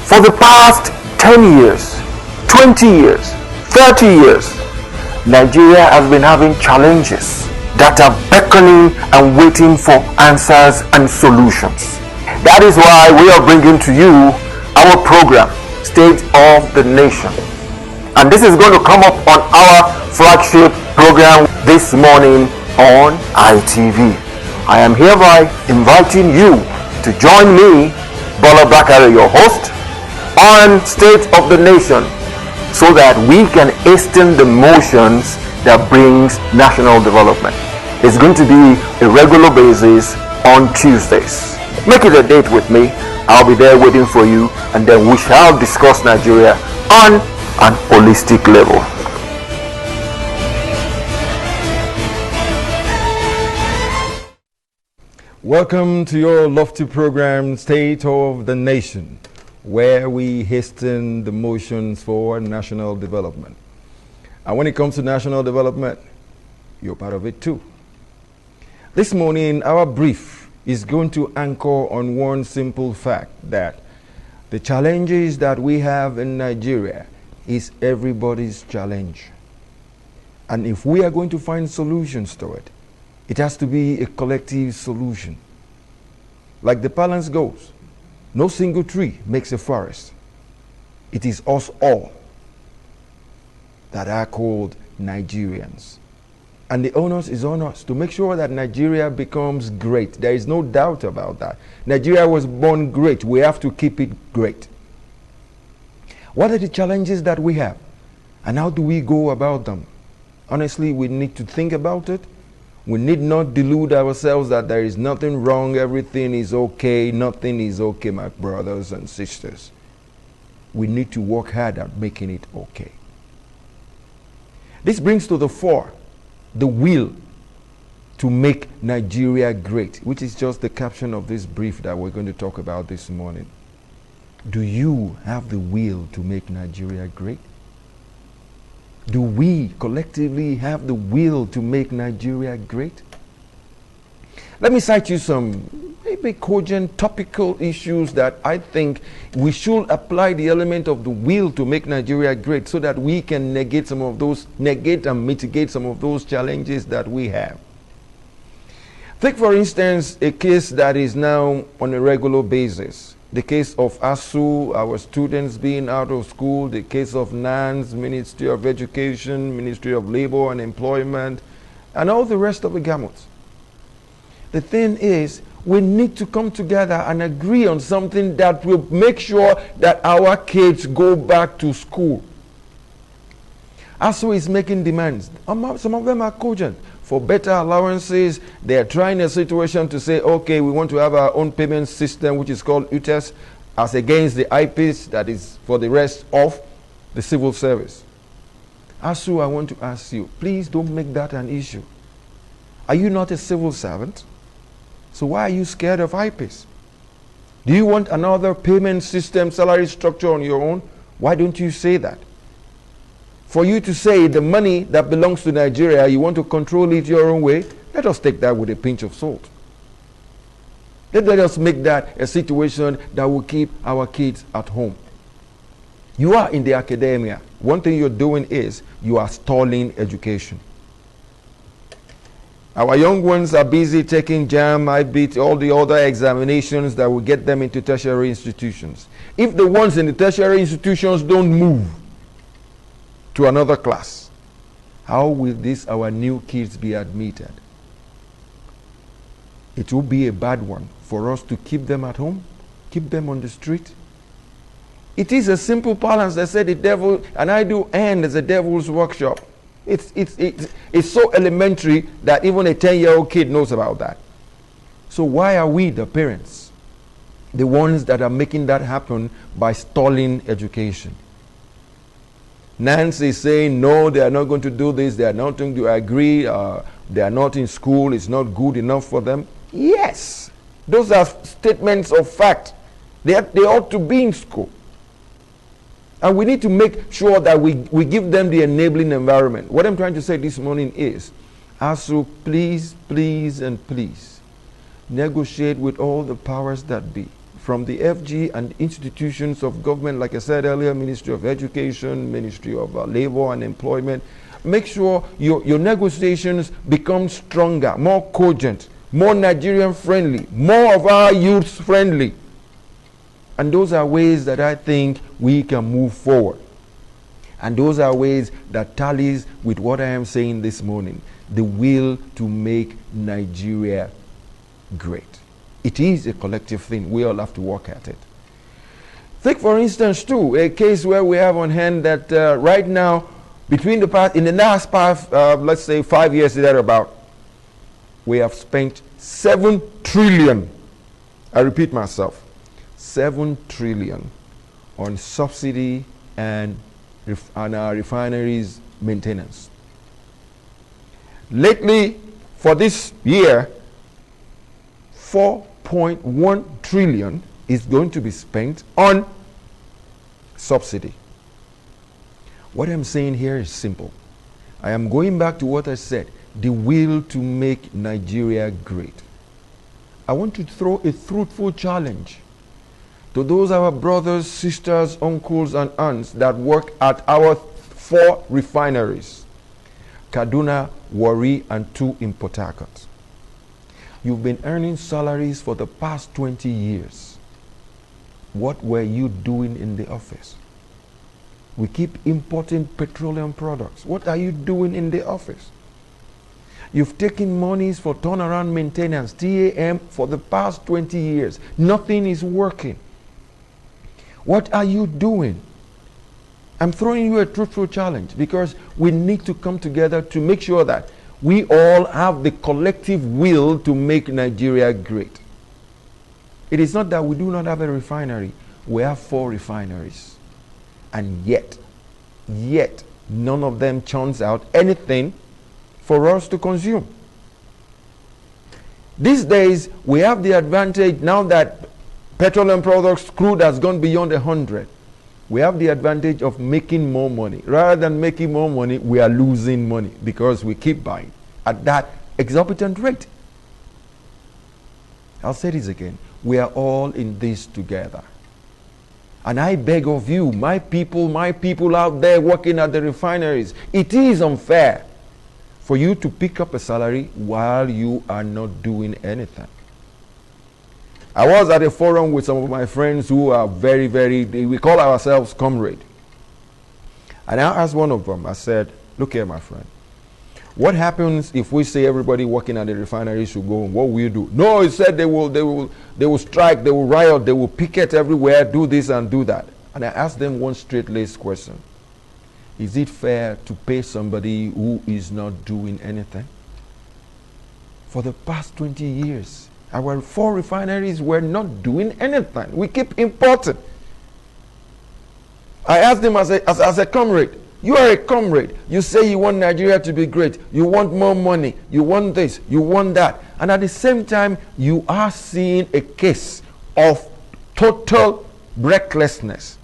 For the past 10 years, 20 years, 30 years, Nigeria has been having challenges that are beckoning and waiting for answers and solutions. That is why we are bringing to you our program, State of the Nation. And this is going to come up on our flagship program this morning on ITV. I am hereby inviting you to join me, Bola Bakare, your host, on State of the Nation, so that we can hasten the motions that brings national development. It's going to be a regular basis on Tuesdays. Make it a date with me. I'll be there waiting for you, and then we shall discuss Nigeria on an holistic level. Welcome to your lofty program, State of the Nation, where we hasten the motions for national development. And when it comes to national development, you're part of it too. This morning, our brief is going to anchor on one simple fact, that the challenges that we have in Nigeria is everybody's challenge. And if we are going to find solutions to it, it has to be a collective solution. Like the balance goes, no single tree makes a forest. It is us all that are called Nigerians. And the onus is on us to make sure that Nigeria becomes great. There is no doubt about that. Nigeria was born great. We have to keep it great. What are the challenges that we have? And how do we go about them? Honestly, we need to think about it. We need not delude ourselves that there is nothing wrong, everything is okay, nothing is okay, my brothers and sisters. We need to work hard at making it okay. This brings to the fore the will to make Nigeria great, which is just the caption of this brief that we're going to talk about this morning. Do you have the will to make Nigeria great? Do we collectively have the will to make Nigeria great? Let me cite you some maybe cogent topical issues that I think we should apply the element of the will to make Nigeria great, so that we can negate and mitigate some of those challenges that we have. Take, for instance, a case that is now on a regular basis. The case of ASU, our students being out of school, the case of NANS, Ministry of Education, Ministry of Labor and Employment, and all the rest of the gamut. The thing is, we need to come together and agree on something that will make sure that our kids go back to school. ASU is making demands. Some of them are cogent. For better allowances, they are trying a situation to say, okay, we want to have our own payment system, which is called UTES, as against the IPs, that is for the rest of the civil service. ASU, I want to ask you, please don't make that an issue. Are you not a civil servant? So why are you scared of IPs? Do you want another payment system, salary structure on your own? Why don't you say that? For you to say the money that belongs to Nigeria, you want to control it your own way, let us take that with a pinch of salt. Let us make that a situation that will keep our kids at home. You are in the academia. One thing you're doing is you are stalling education. Our young ones are busy taking JAM, IBT, all the other examinations that will get them into tertiary institutions. If the ones in the tertiary institutions don't move to another class, how will our new kids be admitted? It will be a bad one for us to keep them at home, keep them on the street. It is a simple balance. They say the devil, and I do end as a devil's workshop. It's so elementary that even a 10-year-old kid knows about that. So why are we, the parents, the ones that are making that happen by stalling education? Nancy is saying, no, they are not going to do this. They are not going to agree. They are not in school. It's not good enough for them. Yes, those are statements of fact. They ought to be in school. And we need to make sure that we give them the enabling environment. What I'm trying to say this morning is, ASU, please, please, and please, negotiate with all the powers that be. from the FG and institutions of government, like I said earlier, Ministry of Education, Ministry of Labor and Employment. Make sure your negotiations become stronger, more cogent, more Nigerian friendly, more of our youth friendly. And those are ways that I think we can move forward. And those are ways that tallies with what I am saying this morning, the will to make Nigeria great. It is a collective thing. We all have to work at it. Take, for instance, too, a case where we have on hand that right now, in the last past, let's say 5 years, thereabout, we have spent 7 trillion. I repeat myself, 7 trillion on subsidy and our refineries maintenance. Lately, for this year, 4.1 trillion is going to be spent on subsidy. What I'm saying here is simple. I am going back to what I said, the will to make Nigeria great. I want to throw a fruitful challenge to those our brothers, sisters, uncles, and aunts that work at our 4 refineries, Kaduna, Warri, and 2 in Port Harcourt. You've been earning salaries for the past 20 years. What were you doing in the office? We keep importing petroleum products. What are you doing in the office? You've taken monies for turnaround maintenance, TAM, for the past 20 years. Nothing is working. What are you doing? I'm throwing you a truthful challenge because we need to come together to make sure that we all have the collective will to make Nigeria great. It is not that we do not have a refinery. We have 4 refineries. And yet, none of them churns out anything for us to consume. These days, we have the advantage now that petroleum products, crude has gone beyond 100. We have the advantage of making more money. Rather than making more money, we are losing money because we keep buying at that exorbitant rate. I'll say this again. We are all in this together. And I beg of you, my people out there working at the refineries, it is unfair for you to pick up a salary while you are not doing anything. I was at a forum with some of my friends who are we call ourselves comrade. And I asked one of them, I said, look here, my friend. What happens if we say everybody working at the refinery should go home? What will you do? No, he said they will strike, they will riot, they will picket everywhere, do this and do that. And I asked them one straight-laced question. Is it fair to pay somebody who is not doing anything? For the past 20 years, our 4 refineries were not doing anything. We keep importing. I asked them as a comrade, you are a comrade. You say you want Nigeria to be great. You want more money. You want this. You want that. And at the same time, you are seeing a case of total recklessness.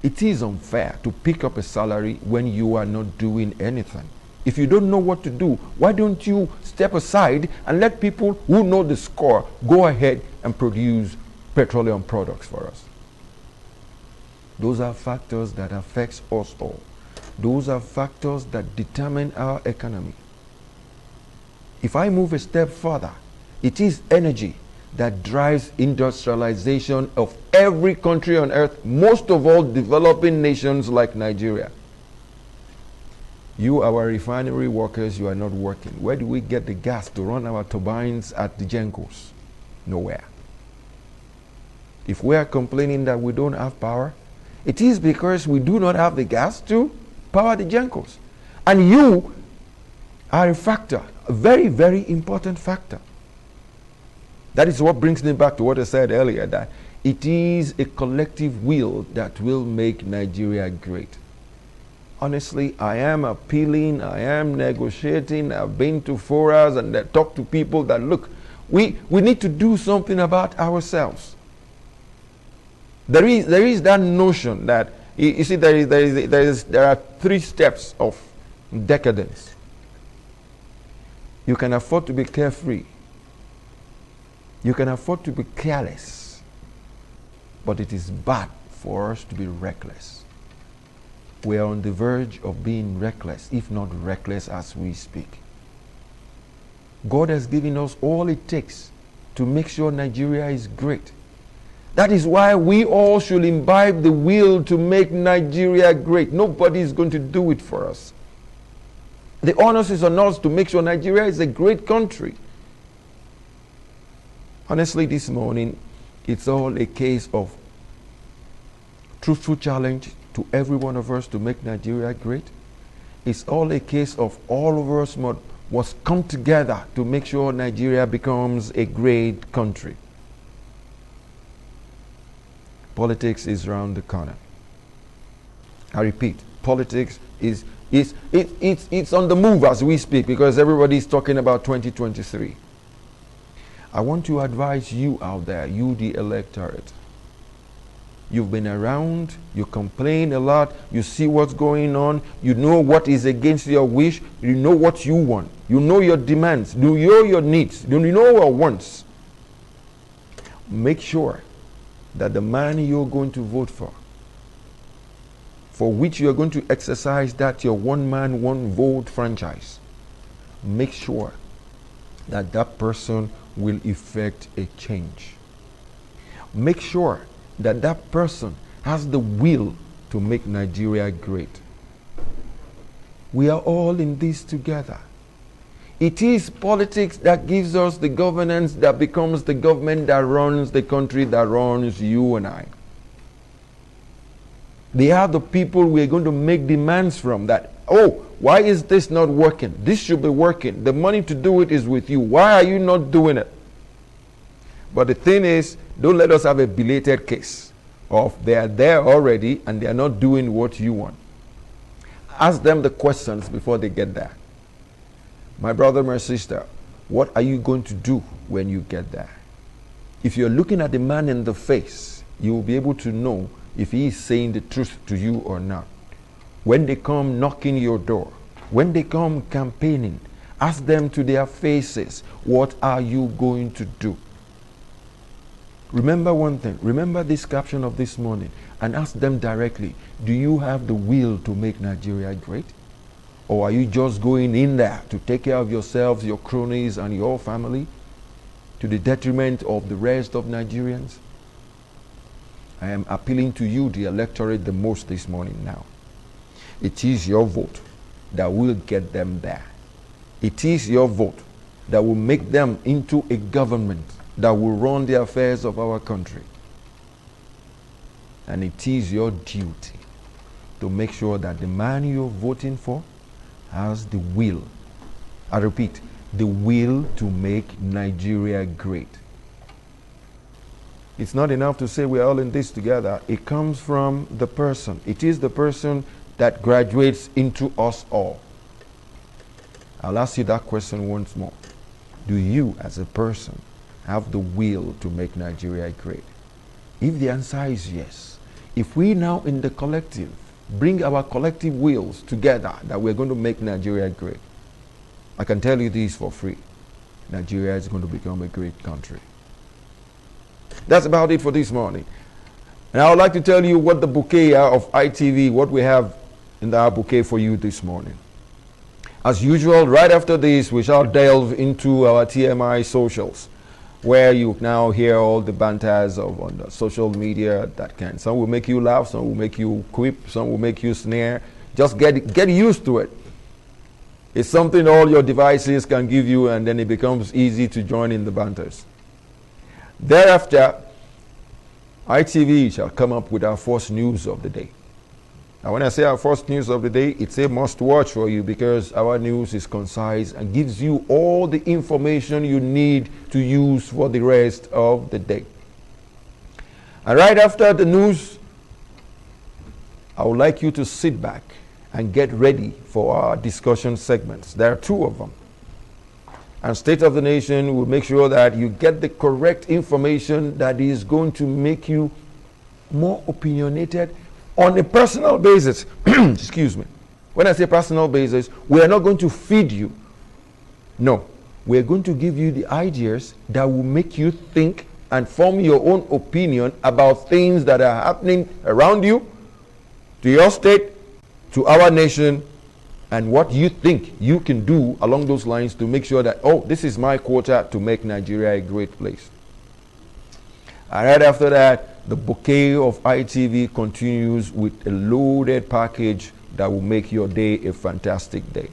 It is unfair to pick up a salary when you are not doing anything. If you don't know what to do, why don't you step aside and let people who know the score go ahead and produce petroleum products for us? Those are factors that affect us all. Those are factors that determine our economy. If I move a step further, it is energy that drives industrialization of every country on earth, most of all developing nations like Nigeria. You, our refinery workers, you are not working. Where do we get the gas to run our turbines at the Gencos? Nowhere. If we are complaining that we don't have power, it is because we do not have the gas to power the Gencos. And you are a factor, a very, very important factor. That is what brings me back to what I said earlier, that it is a collective will that will make Nigeria great. Honestly, I am appealing, I am negotiating, I've been to forums and talked to people that, look, we need to do something about ourselves. There is that notion that, you see, there are 3 steps of decadence. You can afford to be carefree. You can afford to be careless. but it is bad for us to be reckless. We are on the verge of being reckless, if not reckless as we speak. God has given us all it takes to make sure Nigeria is great. That is why we all should imbibe the will to make Nigeria great. Nobody is going to do it for us. The onus is on us to make sure Nigeria is a great country. Honestly, this morning, it's all a case of truthful challenge to every one of us to make Nigeria great. It's all a case of all of us must come together to make sure Nigeria becomes a great country. Politics is around the corner. I repeat, politics it's on the move as we speak, because everybody is talking about 2023. I want to advise you out there, you the electorate. You've been around, you complain a lot, you see what's going on, you know what is against your wish, you know what you want, you know your demands, you know your needs, you know your wants. Make sure that the man you're going to vote for which you're going to exercise that your one man, one vote franchise, make sure that that person will effect a change. Make sure that that person has the will to make Nigeria great. We are all in this together. It is politics that gives us the governance that becomes the government that runs the country, that runs you and I. They are the people we are going to make demands from, that, oh, why is this not working? This should be working. The money to do it is with you. Why are you not doing it? But the thing is, don't let us have a belated case of they are there already and they are not doing what you want. Ask them the questions before they get there. My brother, my sister, what are you going to do when you get there? If you're looking at the man in the face, you will be able to know if he is saying the truth to you or not. When they come knocking your door, when they come campaigning, ask them to their faces, what are you going to do? Remember one thing, remember this caption of this morning, and ask them directly, do you have the will to make Nigeria great? Or are you just going in there to take care of yourselves, your cronies, and your family to the detriment of the rest of Nigerians? I am appealing to you, the electorate, the most this morning now. It is your vote that will get them there. It is your vote that will make them into a government that will run the affairs of our country. And it is your duty to make sure that the man you're voting for has the will. I repeat, the will to make Nigeria great. It's not enough to say we're all in this together. It comes from the person. It is the person that graduates into us all. I'll ask you that question once more. Do you, as a person, have the will to make Nigeria great? If the answer is yes, if we now in the collective bring our collective wills together that we're going to make Nigeria great, I can tell you this for free. Nigeria is going to become a great country. That's about it for this morning. And I would like to tell you what the bouquet of ITV, what we have in our bouquet for you this morning. As usual, right after this, we shall delve into our TMI socials, where you now hear all the banters on the social media that can. Some will make you laugh, some will make you quip, some will make you snare. Just get used to it. It's something all your devices can give you, and then it becomes easy to join in the banters. Thereafter, ITV shall come up with our first news of the day. Now, when I say our first news of the day, it's a must-watch for you, because our news is concise and gives you all the information you need to use for the rest of the day. And right after the news, I would like you to sit back and get ready for our discussion segments. There are two of them. And State of the Nation will make sure that you get the correct information that is going to make you more opinionated on a personal basis. Excuse me. When I say personal basis, we are not going to feed you. No. We are going to give you the ideas that will make you think and form your own opinion about things that are happening around you, to your state, to our nation, and what you think you can do along those lines to make sure that, oh, this is my quota to make Nigeria a great place. And right after that, the bouquet of ITV continues with a loaded package that will make your day a fantastic day.